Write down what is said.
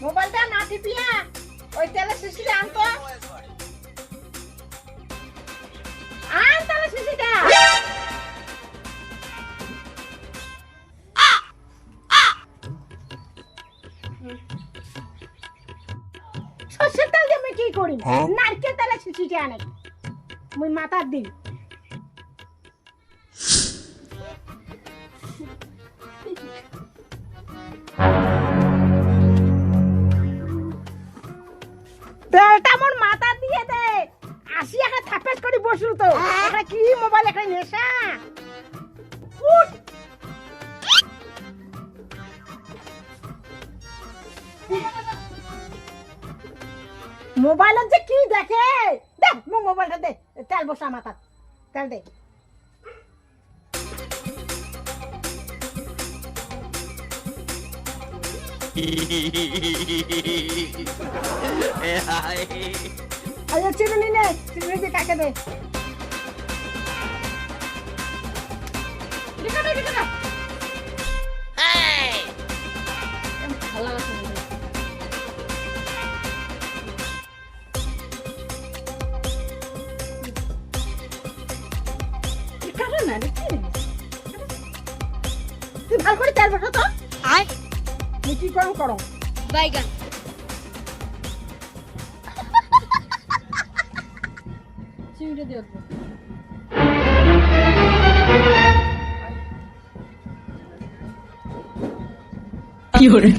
মোবাইলটা না টিপিয়া ওই তেলের শিশিটা আনতো। আন তেলের শিশিটা। সরষের তেল দিয়ে আমি কি করি? নারকেল তেলের শিশিটা আনে মুই মাথার দিন। তেলটা মোর মাথা দিয়ে দে। আসি একটা থাপেস করে বসল তো। এটা কি মোবাইল একটা নেশা। উঠ। মোবাইল যে কি দেখে দে মোর মোবাইলটা দে। তেল বসা মাথা তেল দে। আরে চিরুনি নে, চিরুনি দিয়ে কাকে দে। দেখো দেখো দেখো। এই ভালো লাগছে। কি কারণ না দেখি। তুই ভালো করে তেল বসা তো। আয় তুই কি গরম করো বাইগান চিংড়ি দিয়ে দেবো কি হরে